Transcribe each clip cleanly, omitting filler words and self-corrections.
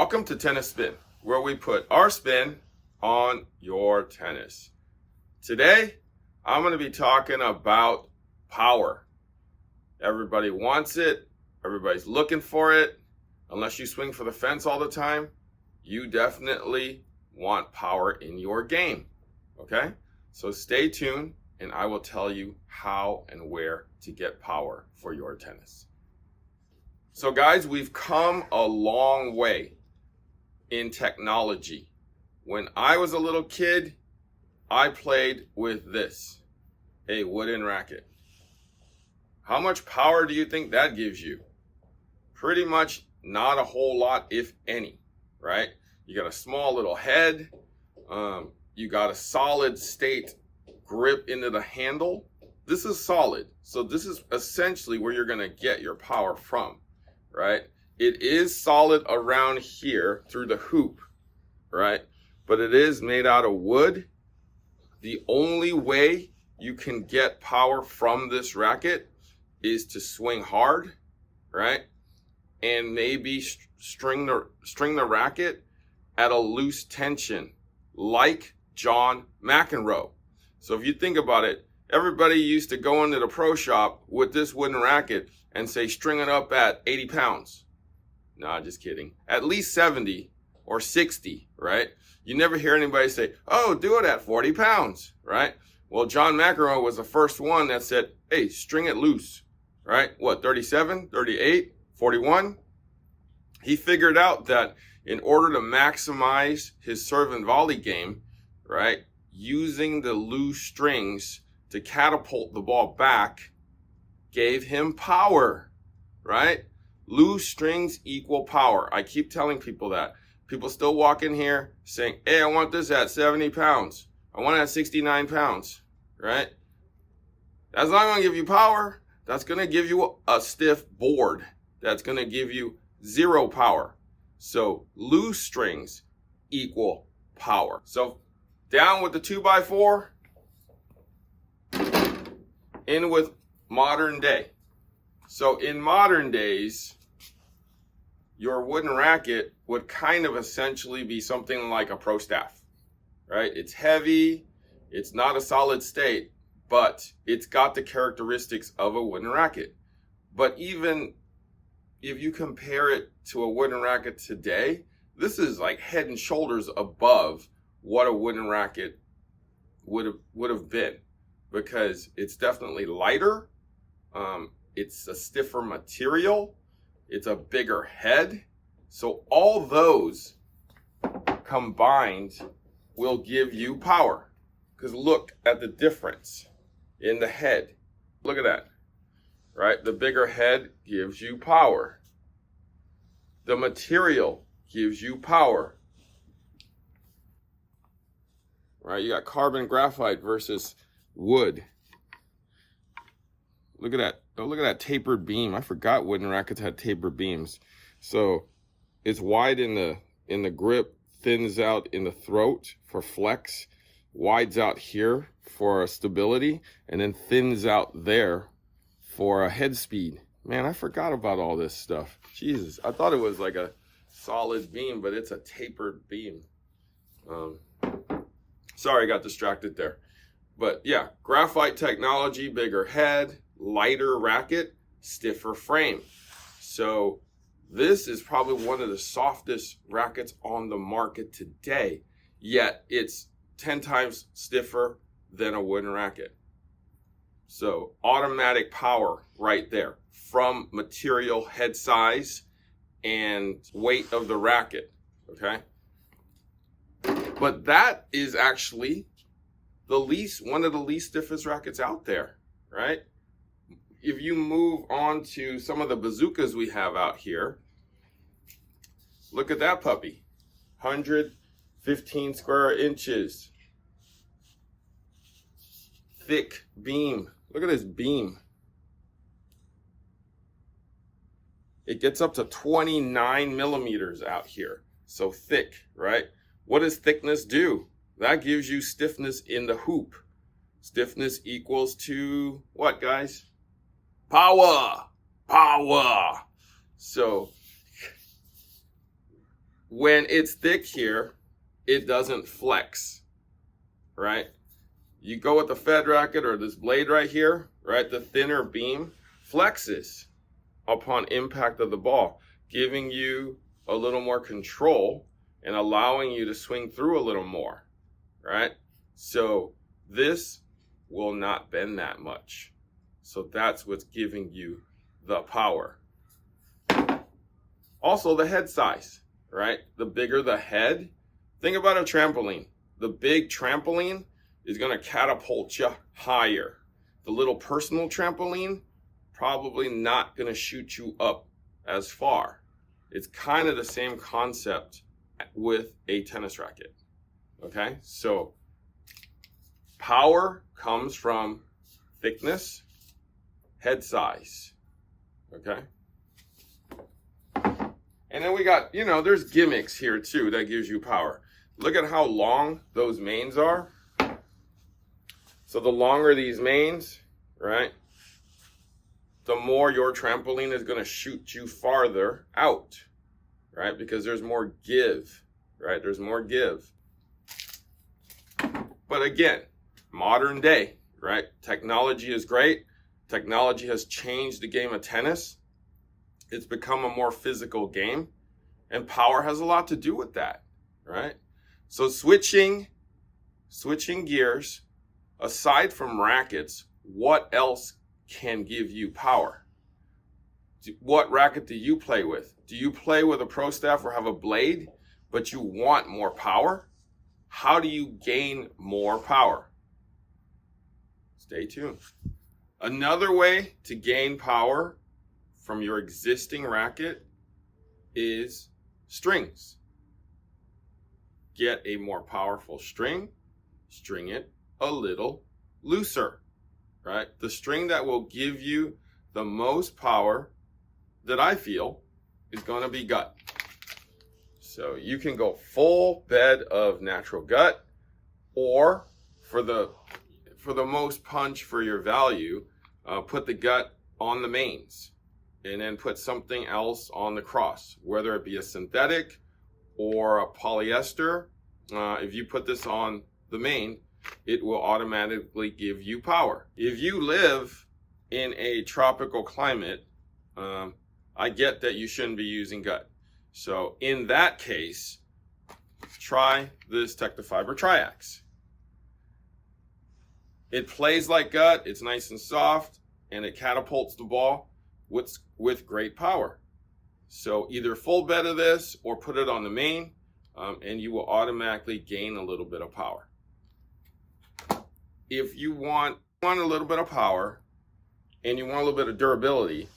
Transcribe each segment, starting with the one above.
Welcome to Tennis Spin, where we put our spin on your tennis. Today, I'm going to be talking about power. Everybody wants it. Everybody's looking for it. Unless you swing for the fence all the time, you definitely want power in your game. Okay? So stay tuned and I will tell you how and where to get power for your tennis. So guys, we've come a long way in technology. When I was a little kid, I played with this, a wooden racket. How much power do you think that gives you? Pretty much not a whole lot, if any, right? You got a small little head. You got a solid state grip into the handle. This is solid. So this is essentially where you're going to get your power from, right? It is solid around here through the hoop, right? But it is made out of wood. The only way you can get power from this racket is to swing hard, right? And maybe string the racket at a loose tension, like John McEnroe. So if you think about it, everybody used to go into the pro shop with this wooden racket and say, string it up at 80 pounds. Nah, just kidding. At least 70 or 60, right? You never hear anybody say, oh, do it at 40 pounds, right? Well, John McEnroe was the first one that said, hey, string it loose, right? What, 37, 38, 41? He figured out that in order to maximize his serve and volley game, right, using the loose strings to catapult the ball back gave him power, right? Loose strings equal power. I keep telling people that. People still walk in here saying, hey, I want this at 70 pounds. I want it at 69 pounds, right? That's not going to give you power. That's going to give you a stiff board. That's going to give you zero power. So loose strings equal power. So down with the 2x4, in with modern day. So in modern days, your wooden racket would kind of essentially be something like a pro staff, right? It's heavy, it's not a solid state, but it's got the characteristics of a wooden racket. But even if you compare it to a wooden racket today, this is like head and shoulders above what a wooden racket would have been, because it's definitely lighter. It's a stiffer material. It's a bigger head. So all those combined will give you power. Because look at the difference in the head. Look at that, right? The bigger head gives you power. The material gives you power, right? You got carbon graphite versus wood. Look at that. Oh, look at that tapered beam. I forgot wooden rackets had tapered beams. So it's wide in the grip, thins out in the throat for flex, wides out here for stability, and then thins out there for a head speed. Man, I forgot about all this stuff. Jesus, I thought it was like a solid beam, but it's a tapered beam. Sorry, I got distracted there. But yeah, graphite technology, bigger head, lighter racket, stiffer frame. So this is probably one of the softest rackets on the market today, yet it's 10 times stiffer than a wooden racket. So automatic power right there from material, head size, and weight of the racket, okay? But that is actually one of the least stiffest rackets out there, right? If you move on to some of the bazookas we have out here, look at that puppy, 115 square inches, thick beam. Look at this beam. It gets up to 29 millimeters out here. So thick, right? What does thickness do? That gives you stiffness in the hoop. Stiffness equals to what, guys? Power. So when it's thick here, it doesn't flex, right? You go with the Fed racket or this blade right here, right? The thinner beam flexes upon impact of the ball, giving you a little more control and allowing you to swing through a little more, right? So this will not bend that much. So that's what's giving you the power. Also the head size, right? The bigger the head, think about a trampoline. The big trampoline is going to catapult you higher. The little personal trampoline, probably not going to shoot you up as far. It's kind of the same concept with a tennis racket. Okay, so power comes from thickness, head size. Okay. And then we got, there's gimmicks here too that gives you power. Look at how long those mains are. So the longer these mains, right, the more your trampoline is going to shoot you farther out, right? Because there's more give, right? There's more give. But again, modern day, right? Technology is great. Technology has changed the game of tennis. It's become a more physical game, and power has a lot to do with that, right? So switching gears, aside from rackets, what else can give you power? What racket do you play with? Do you play with a pro staff or have a blade, but you want more power? How do you gain more power? Stay tuned. Another way to gain power from your existing racket is strings. Get a more powerful string, string it a little looser, right? The string that will give you the most power that I feel is going to be gut. So you can go full bed of natural gut, or for the most punch for your value, put the gut on the mains and then put something else on the cross, whether it be a synthetic or a polyester. If you put this on the main, it will automatically give you power. If you live in a tropical climate, I get that you shouldn't be using gut. So in that case, try this Tectofiber Triax. It plays like gut, it's nice and soft, and it catapults the ball with great power. So either full bed of this or put it on the main, and you will automatically gain a little bit of power. If you want a little bit of power and you want a little bit of durability,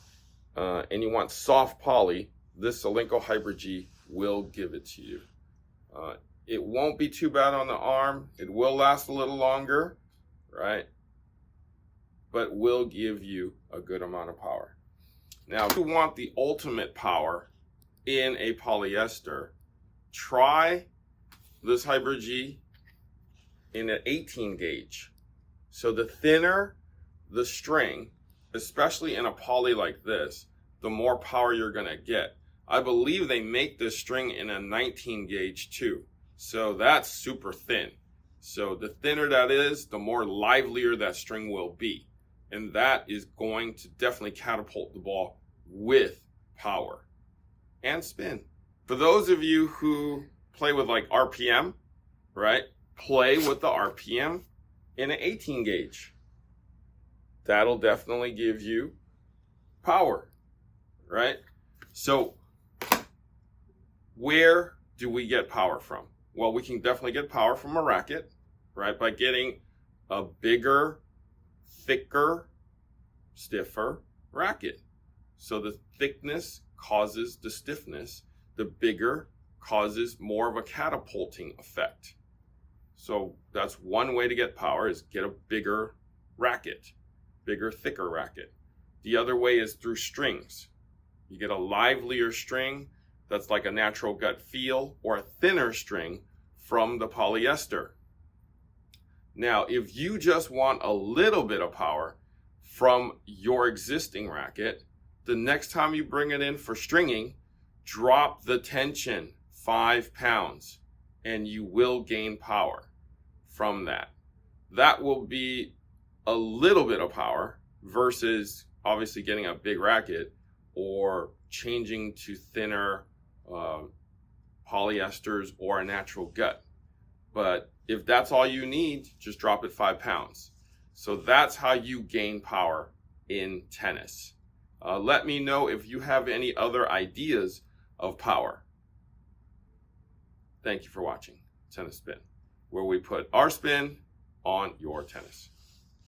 and you want soft poly, this Solinco Hybrid G will give it to you. It won't be too bad on the arm. It will last a little longer, right? But will give you a good amount of power. Now, if you want the ultimate power in a polyester, try this Hybrid G in an 18 gauge. So the thinner the string, especially in a poly like this, the more power you're gonna get. I believe they make this string in a 19 gauge too. So that's super thin. So the thinner that is, the more livelier that string will be. And that is going to definitely catapult the ball with power and spin. For those of you who play with like RPM, right? Play with the RPM in an 18 gauge. That'll definitely give you power, right? So where do we get power from? Well, we can definitely get power from a racket, right? By getting a bigger, thicker, stiffer racket. So the thickness causes the stiffness. The bigger causes more of a catapulting effect. So that's one way to get power, is get a bigger racket, bigger, thicker racket. The other way is through strings. You get a livelier string that's like a natural gut feel, or a thinner string from the polyester. Now, if you just want a little bit of power from your existing racket, the next time you bring it in for stringing, drop the tension 5 pounds, and you will gain power from that. That will be a little bit of power versus obviously getting a big racket or changing to thinner polyesters or a natural gut. But if that's all you need, just drop it 5 pounds. So that's how you gain power in tennis. Let me know if you have any other ideas of power. Thank you for watching Tennis Spin, where we put our spin on your tennis.